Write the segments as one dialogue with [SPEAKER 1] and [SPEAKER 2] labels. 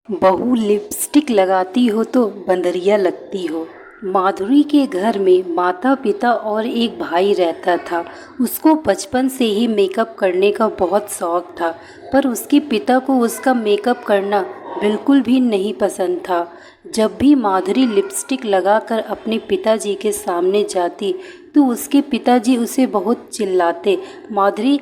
[SPEAKER 1] बहू लिपस्टिक लगाती हो तो बंदरिया लगती हो। माधुरी के घर में माता पिता और एक भाई रहता था। उसको बचपन से ही मेकअप करने का बहुत शौक था, पर उसके पिता को उसका मेकअप करना बिल्कुल भी नहीं पसंद था। जब भी माधुरी लिपस्टिक लगाकर अपने पिताजी के सामने जाती तो उसके पिताजी उसे बहुत चिल्लाते। माधुरी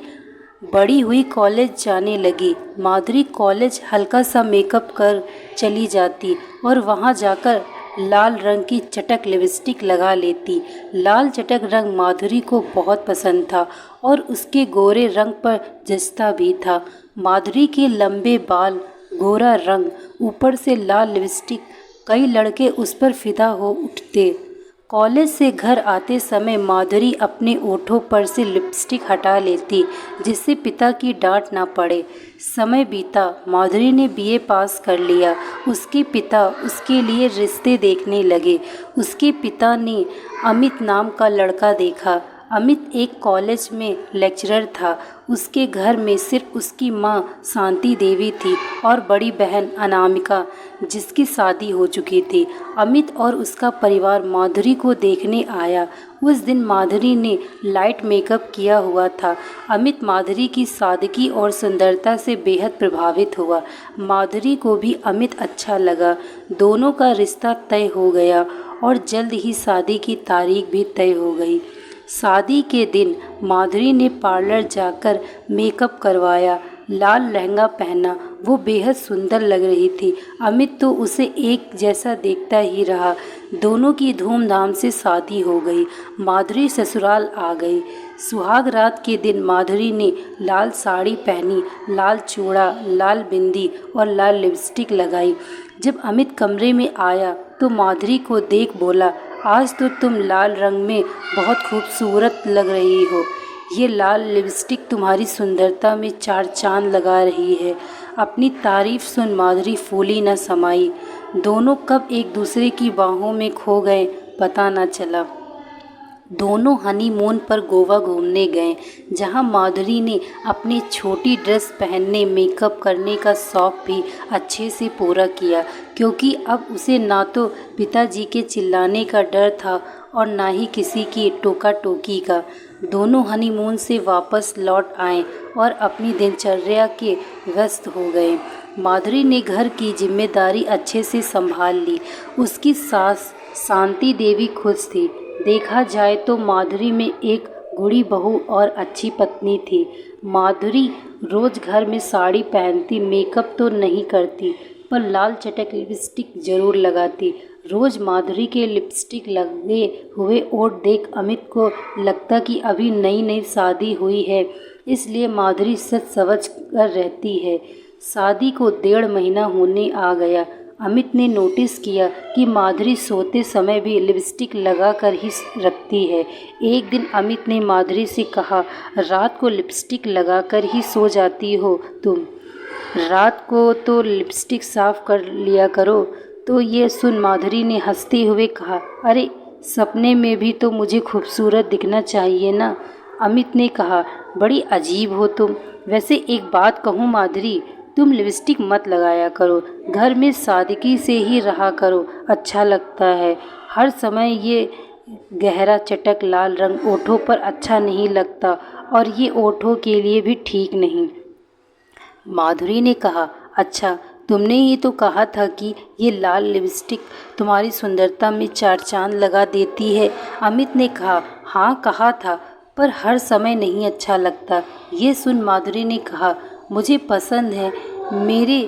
[SPEAKER 1] बड़ी हुई कॉलेज जाने लगी। माधुरी कॉलेज हल्का सा मेकअप कर चली जाती और वहाँ जाकर लाल रंग की चटक लिपस्टिक लगा लेती। लाल चटक रंग माधुरी को बहुत पसंद था और उसके गोरे रंग पर जचता भी था। माधुरी के लंबे बाल, गोरा रंग, ऊपर से लाल लिपस्टिक, कई लड़के उस पर फिदा हो उठते। कॉलेज से घर आते समय माधुरी अपने ओठों पर से लिपस्टिक हटा लेती जिससे पिता की डांट ना पड़े। समय बीता, माधुरी ने बीए पास कर लिया। उसके पिता उसके लिए रिश्ते देखने लगे। उसके पिता ने अमित नाम का लड़का देखा। अमित एक कॉलेज में लेक्चरर था। उसके घर में सिर्फ उसकी माँ शांति देवी थी और बड़ी बहन अनामिका, जिसकी शादी हो चुकी थी। अमित और उसका परिवार माधुरी को देखने आया। उस दिन माधुरी ने लाइट मेकअप किया हुआ था। अमित माधुरी की सादगी और सुंदरता से बेहद प्रभावित हुआ। माधुरी को भी अमित अच्छा लगा। दोनों का रिश्ता तय हो गया और जल्द ही शादी की तारीख भी तय हो गई। शादी के दिन माधुरी ने पार्लर जाकर मेकअप करवाया, लाल लहंगा पहना। वो बेहद सुंदर लग रही थी। अमित तो उसे एक जैसा देखता ही रहा। दोनों की धूमधाम से शादी हो गई। माधुरी ससुराल आ गई। सुहाग रात के दिन माधुरी ने लाल साड़ी पहनी, लाल चूड़ा, लाल बिंदी और लाल लिपस्टिक लगाई। जब अमित कमरे में आया तो माधुरी को देख बोला, आज तो तुम लाल रंग में बहुत खूबसूरत लग रही हो। ये लाल लिपस्टिक तुम्हारी सुंदरता में चार चांद लगा रही है। अपनी तारीफ सुन माधुरी फूली न समाई। दोनों कब एक दूसरे की बाहों में खो गए पता न चला। दोनों हनीमून पर गोवा घूमने गए, जहां माधुरी ने अपनी छोटी ड्रेस पहनने, मेकअप करने का शौक भी अच्छे से पूरा किया, क्योंकि अब उसे ना तो पिताजी के चिल्लाने का डर था और ना ही किसी की टोका टोकी का। दोनों हनीमून से वापस लौट आए और अपनी दिनचर्या के व्यस्त हो गए। माधुरी ने घर की जिम्मेदारी अच्छे से संभाल ली। उसकी सास शांति देवी खुश थी। देखा जाए तो माधुरी में एक गुणी बहू और अच्छी पत्नी थी। माधुरी रोज घर में साड़ी पहनती, मेकअप तो नहीं करती, पर लाल चटक लिपस्टिक जरूर लगाती। रोज माधुरी के लिपस्टिक लगे हुए ओठ देख अमित को लगता कि अभी नई नई शादी हुई है, इसलिए माधुरी सच सवच कर रहती है। शादी को 1.5 महीना होने आ गया। अमित ने नोटिस किया कि माधुरी सोते समय भी लिपस्टिक लगा कर ही रखती है। एक दिन अमित ने माधुरी से कहा, रात को लिपस्टिक लगा कर ही सो जाती हो तुम। रात को तो लिपस्टिक साफ कर लिया करो। तो ये सुन माधुरी ने हंसते हुए कहा, अरे सपने में भी तो मुझे खूबसूरत दिखना चाहिए ना। अमित ने कहा, बड़ी अजीब हो तुम। वैसे एक बात कहूँ माधुरी, तुम लिपस्टिक मत लगाया करो। घर में सादगी से ही रहा करो, अच्छा लगता है। हर समय ये गहरा चटक लाल रंग ओठों पर अच्छा नहीं लगता और ये ओठों के लिए भी ठीक नहीं। माधुरी ने कहा, अच्छा तुमने ही तो कहा था कि ये लाल लिपस्टिक तुम्हारी सुंदरता में चार चांद लगा देती है। अमित ने कहा, हाँ कहा था, पर हर समय नहीं अच्छा लगता। ये सुन माधुरी ने कहा, मुझे पसंद है, मेरे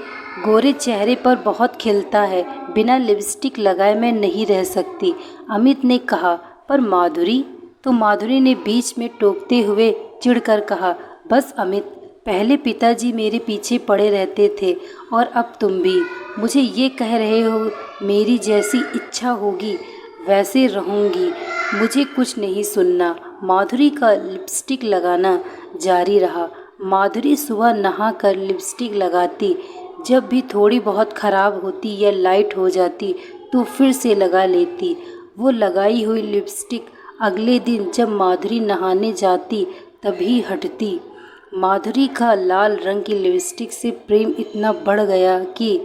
[SPEAKER 1] गोरे चेहरे पर बहुत खिलता है, बिना लिपस्टिक लगाए मैं नहीं रह सकती। अमित ने कहा, पर माधुरी। तो माधुरी ने बीच में टोकते हुए चिढ़कर कहा, बस अमित, पहले पिताजी मेरे पीछे पड़े रहते थे और अब तुम भी मुझे ये कह रहे हो। मेरी जैसी इच्छा होगी वैसे रहूँगी, मुझे कुछ नहीं सुनना। माधुरी का लिपस्टिक लगाना जारी रहा। माधुरी सुबह नहाकर लिपस्टिक लगाती। जब भी थोड़ी बहुत ख़राब होती या लाइट हो जाती तो फिर से लगा लेती। वो लगाई हुई लिपस्टिक अगले दिन जब माधुरी नहाने जाती तभी हटती। माधुरी का लाल रंग की लिपस्टिक से प्रेम इतना बढ़ गया कि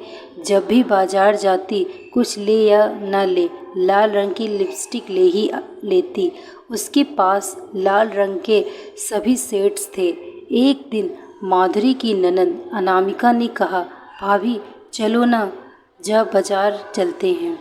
[SPEAKER 1] जब भी बाजार जाती, कुछ ले या न ले, लाल रंग की लिपस्टिक ले ही लेती। उसके पास लाल रंग के सभी सेट्स थे। एक दिन माधुरी की ननद अनामिका ने कहा, भाभी चलो ना, जा बाजार चलते हैं।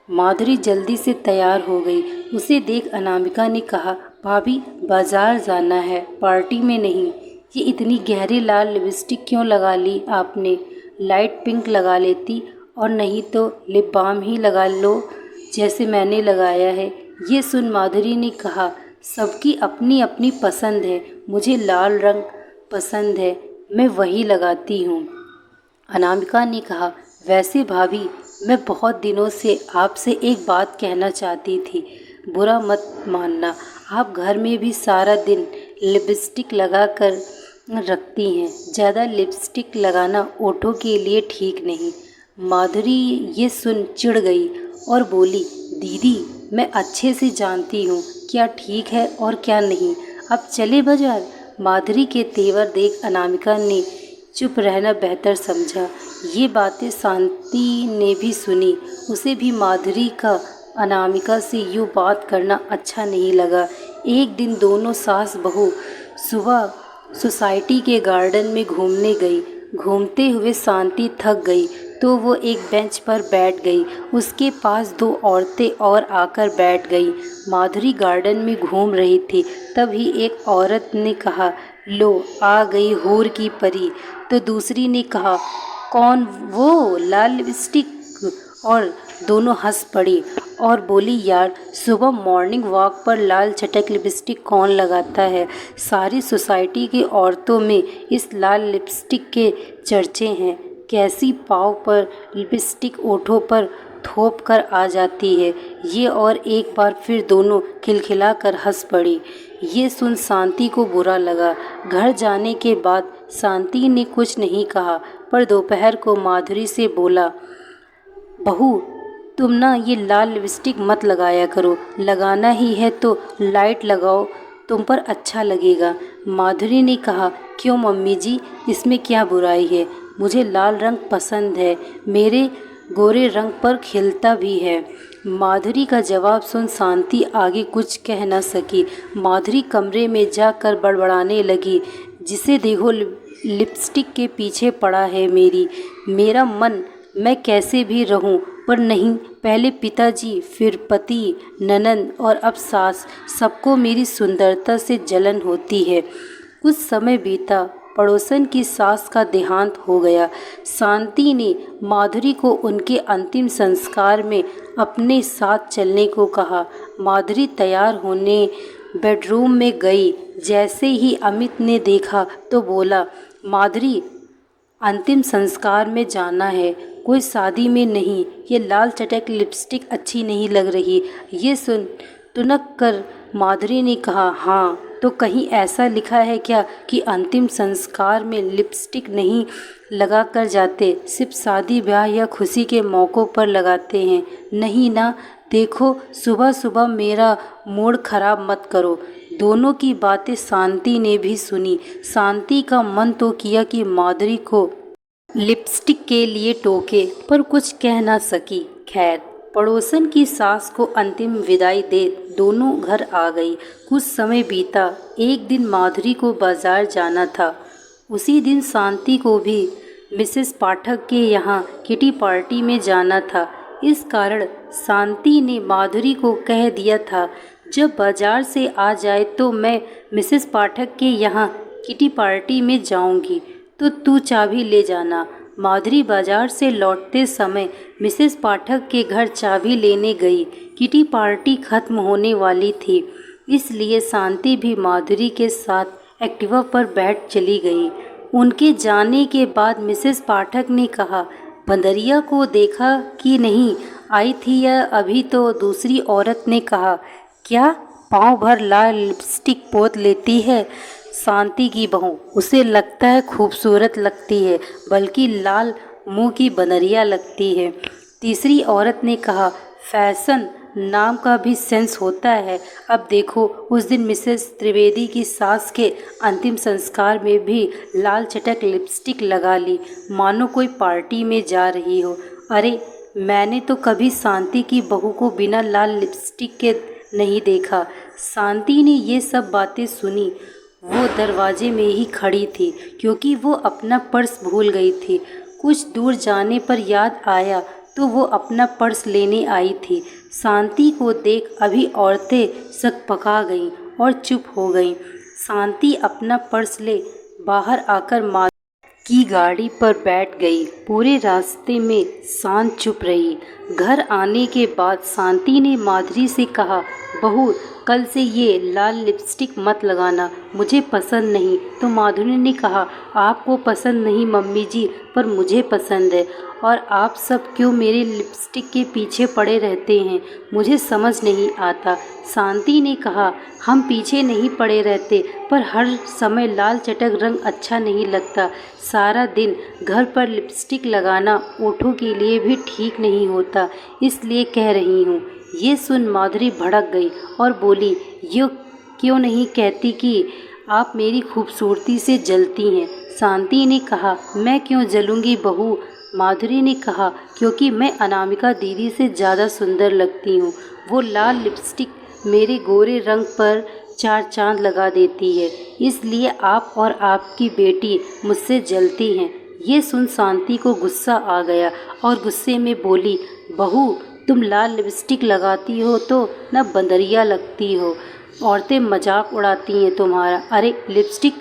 [SPEAKER 1] माधुरी जल्दी से तैयार हो गई। उसे देख अनामिका ने कहा, भाभी बाजार जाना है, पार्टी में नहीं। ये इतनी गहरी लाल लिपस्टिक क्यों लगा ली आपने? लाइट पिंक लगा लेती, और नहीं तो लिप बाम ही लगा लो जैसे मैंने लगाया है। ये सुन माधुरी ने कहा, सबकी अपनी अपनी पसंद है, मुझे लाल रंग पसंद है, मैं वही लगाती हूँ। अनामिका ने कहा, वैसे भाभी मैं बहुत दिनों से आपसे एक बात कहना चाहती थी, बुरा मत मानना। आप घर में भी सारा दिन लिपस्टिक लगा कर रखती हैं। ज़्यादा लिपस्टिक लगाना ओठों के लिए ठीक नहीं। माधुरी ये सुन चिढ़ गई और बोली, दीदी मैं अच्छे से जानती हूँ क्या ठीक है और क्या नहीं। अब चले बाजार। माधुरी के तेवर देख अनामिका ने चुप रहना बेहतर समझा। ये बातें शांति ने भी सुनी। उसे भी माधुरी का अनामिका से यूँ बात करना अच्छा नहीं लगा। एक दिन दोनों सास बहू सुबह सोसाइटी के गार्डन में घूमने गई। घूमते हुए शांति थक गई तो वो एक बेंच पर बैठ गई। उसके पास दो औरतें और आकर बैठ गई। माधुरी गार्डन में घूम रही थी, तभी एक औरत ने कहा, लो आ गई हूर की परी। तो दूसरी ने कहा, कौन वो लाल लिपस्टिक? और दोनों हंस पड़ी और बोली, यार सुबह मॉर्निंग वॉक पर लाल चटक लिपस्टिक कौन लगाता है? सारी सोसाइटी की औरतों में इस लाल लिपस्टिक के चर्चे हैं। कैसी पाँव पर लिपस्टिक ओठों पर थोप कर आ जाती है ये। और एक बार फिर दोनों खिलखिला कर हंस पड़ी। ये सुन शांति को बुरा लगा। घर जाने के बाद शांति ने कुछ नहीं कहा, पर दोपहर को माधुरी से बोला, बहू तुम ना ये लाल लिपस्टिक मत लगाया करो, लगाना ही है तो लाइट लगाओ, तुम पर अच्छा लगेगा। माधुरी ने कहा, क्यों मम्मी जी, इसमें क्या बुराई है? मुझे लाल रंग पसंद है, मेरे गोरे रंग पर खिलता भी है। माधुरी का जवाब सुन शांति आगे कुछ कह न सकी। माधुरी कमरे में जाकर बड़बड़ाने लगी, जिसे देखो लिपस्टिक के पीछे पड़ा है मेरा मन, मैं कैसे भी रहूं, पर नहीं, पहले पिताजी, फिर पति, ननद और अब सास, सबको मेरी सुंदरता से जलन होती है। कुछ समय बीता, पड़ोसन की सास का देहांत हो गया। शांति ने माधुरी को उनके अंतिम संस्कार में अपने साथ चलने को कहा। माधुरी तैयार होने बेडरूम में गई। जैसे ही अमित ने देखा तो बोला, माधुरी अंतिम संस्कार में जाना है, कोई शादी में नहीं। ये लाल चटक लिपस्टिक अच्छी नहीं लग रही। ये सुन टुनक कर माधुरी ने कहा, हाँ तो कहीं ऐसा लिखा है क्या कि अंतिम संस्कार में लिपस्टिक नहीं लगा कर जाते, सिर्फ शादी ब्याह या खुशी के मौक़ों पर लगाते हैं? नहीं ना। देखो सुबह सुबह मेरा मूड खराब मत करो। दोनों की बातें शांति ने भी सुनी। शांति का मन तो किया कि माधुरी को लिपस्टिक के लिए टोके, पर कुछ कह ना सकी। खैर, पड़ोसन की सास को अंतिम विदाई दे दोनों घर आ गई। कुछ समय बीता। एक दिन माधुरी को बाजार जाना था। उसी दिन शांति को भी मिसेस पाठक के यहाँ किटी पार्टी में जाना था। इस कारण शांति ने माधुरी को कह दिया था, जब बाजार से आ जाए तो मैं मिसेस पाठक के यहाँ किटी पार्टी में जाऊंगी, तो तू चाबी ले जाना। माधुरी बाजार से लौटते समय मिसेस पाठक के घर चाबी लेने गई। किटी पार्टी खत्म होने वाली थी, इसलिए शांति भी माधुरी के साथ एक्टिवा पर बैठ चली गई। उनके जाने के बाद मिसेस पाठक ने कहा, बंदरिया को देखा कि नहीं, आई थी या अभी? तो दूसरी औरत ने कहा, क्या पाँव भर लाल लिपस्टिक पोत लेती है शांति की बहू, उसे लगता है खूबसूरत लगती है, बल्कि लाल मुंह की बंदरिया लगती है। तीसरी औरत ने कहा, फैशन नाम का भी सेंस होता है। अब देखो, उस दिन मिसेस त्रिवेदी की सास के अंतिम संस्कार में भी लाल चटक लिपस्टिक लगा ली, मानो कोई पार्टी में जा रही हो। अरे, मैंने तो कभी शांति की बहू को बिना लाल लिपस्टिक के नहीं देखा। शांति ने ये सब बातें सुनी। वो दरवाजे में ही खड़ी थी, क्योंकि वो अपना पर्स भूल गई थी। कुछ दूर जाने पर याद आया तो वो अपना पर्स लेने आई थी। शांति को देख अभी औरतें सकपका गईं और चुप हो गईं। शांति अपना पर्स ले बाहर आकर माधुरी की गाड़ी पर बैठ गई। पूरे रास्ते में शांत चुप रही। घर आने के बाद शांति ने माधुरी से कहा, बहू, कल से ये लाल लिपस्टिक मत लगाना, मुझे पसंद नहीं। तो माधुरी ने कहा, आपको पसंद नहीं मम्मी जी, पर मुझे पसंद है। और आप सब क्यों मेरे लिपस्टिक के पीछे पड़े रहते हैं, मुझे समझ नहीं आता। शांति ने कहा, हम पीछे नहीं पड़े रहते, पर हर समय लाल चटक रंग अच्छा नहीं लगता। सारा दिन घर पर लिपस्टिक लगाना ओठों के लिए भी ठीक नहीं होता, इसलिए कह रही हूँ। ये सुन माधुरी भड़क गई और बोली, ये क्यों नहीं कहती कि आप मेरी खूबसूरती से जलती हैं। शांति ने कहा, मैं क्यों जलूंगी बहू। माधुरी ने कहा, क्योंकि मैं अनामिका दीदी से ज़्यादा सुंदर लगती हूँ। वो लाल लिपस्टिक मेरे गोरे रंग पर चार चांद लगा देती है, इसलिए आप और आपकी बेटी मुझसे जलती हैं। ये सुन शांति को गुस्सा आ गया और गुस्से में बोली, बहू, तुम लाल लिपस्टिक लगाती हो तो न बंदरिया लगती हो। औरतें मजाक उड़ाती हैं तुम्हारा। अरे, लिपस्टिक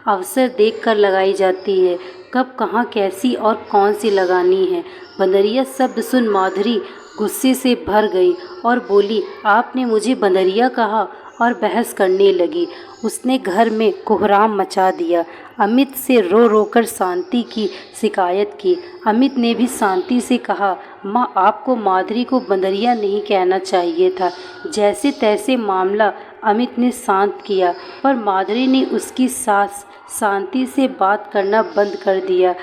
[SPEAKER 1] अवसर देखकर लगाई जाती है, कब कहाँ कैसी और कौन सी लगानी है। बंदरिया शब्द सुन माधुरी गुस्से से भर गई और बोली, आपने मुझे बंदरिया कहा, और बहस करने लगी। उसने घर में कोहराम मचा दिया। अमित से रो रो कर शांति की शिकायत की। अमित ने भी शांति से कहा, माँ, आपको माधुरी को बंदरिया नहीं कहना चाहिए था। जैसे तैसे मामला अमित ने शांत किया, पर माधुरी ने उसकी सास शांति से बात करना बंद कर दिया।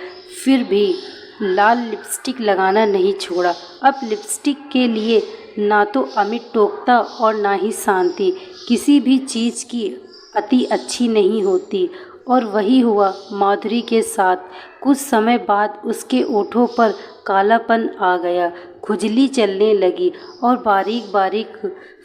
[SPEAKER 1] फिर भी लाल लिपस्टिक लगाना नहीं छोड़ा। अब लिपस्टिक के लिए ना तो अमित टोकता और ना ही शांति। किसी भी चीज़ की अति अच्छी नहीं होती, और वही हुआ माधुरी के साथ। कुछ समय बाद उसके ओठों पर कालापन आ गया, खुजली चलने लगी और बारीक बारीक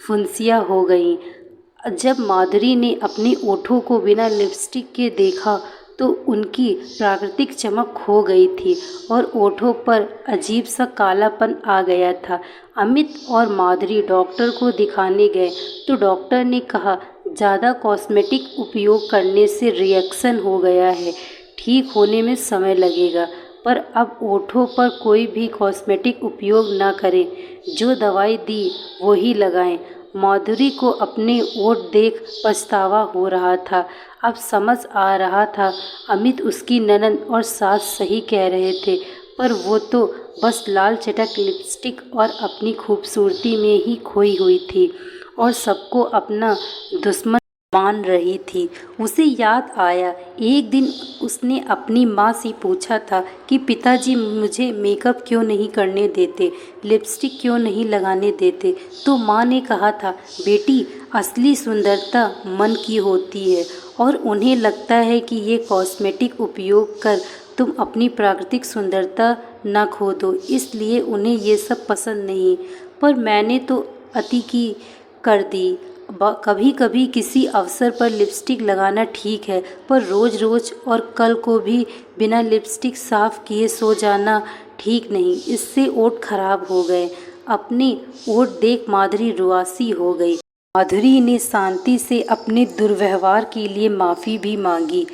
[SPEAKER 1] फुंसियाँ हो गईं। जब माधुरी ने अपने ओठों को बिना लिपस्टिक के देखा तो उनकी प्राकृतिक चमक खो गई थी और ओठों पर अजीब सा कालापन आ गया था। अमित और माधुरी डॉक्टर को दिखाने गए तो डॉक्टर ने कहा, ज़्यादा कॉस्मेटिक उपयोग करने से रिएक्शन हो गया है, ठीक होने में समय लगेगा। पर अब ओठों पर कोई भी कॉस्मेटिक उपयोग ना करें, जो दवाई दी वही लगाएं। माधुरी को अपने ओठ देख पछतावा हो रहा था। अब समझ आ रहा था अमित उसकी ननद और सास सही कह रहे थे, पर वो तो बस लाल चटक लिपस्टिक और अपनी खूबसूरती में ही खोई हुई थी और सबको अपना दुश्मन मान रही थी। उसे याद आया, एक दिन उसने अपनी माँ से पूछा था कि पिताजी मुझे मेकअप क्यों नहीं करने देते, लिपस्टिक क्यों नहीं लगाने देते। तो माँ ने कहा था, बेटी, असली सुंदरता मन की होती है और उन्हें लगता है कि ये कॉस्मेटिक उपयोग कर तुम अपनी प्राकृतिक सुंदरता ना खो दो, इसलिए उन्हें ये सब पसंद नहीं। पर मैंने तो अति की कर दी। कभी कभी किसी अवसर पर लिपस्टिक लगाना ठीक है, पर रोज़ रोज़ और कल को भी बिना लिपस्टिक साफ़ किए सो जाना ठीक नहीं, इससे ओठ खराब हो गए। अपने ओठ देख माधुरी रुआसी हो गई। माधुरी ने शांति से अपने दुर्व्यवहार के लिए माफ़ी भी मांगी।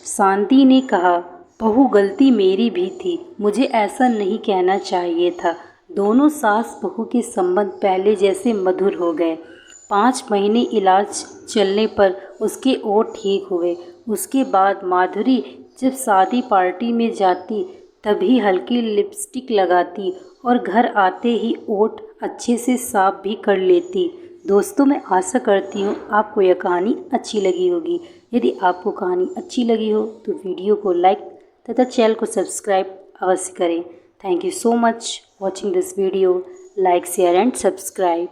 [SPEAKER 1] शांति ने कहा, बहू, गलती मेरी भी थी, मुझे ऐसा नहीं कहना चाहिए था। दोनों सास बहू के संबंध पहले जैसे मधुर हो गए। 5 महीने इलाज चलने पर उसके ओठ ठीक हुए। उसके बाद माधुरी जब शादी पार्टी में जाती तभी हल्की लिपस्टिक लगाती और घर आते ही ओठ अच्छे से साफ भी कर लेती। दोस्तों, मैं आशा करती हूँ आपको यह कहानी अच्छी लगी होगी। यदि आपको कहानी अच्छी लगी हो तो वीडियो को लाइक तथा चैनल को सब्सक्राइब अवश्य करें। Thank you so much watching this video. Like, share and subscribe.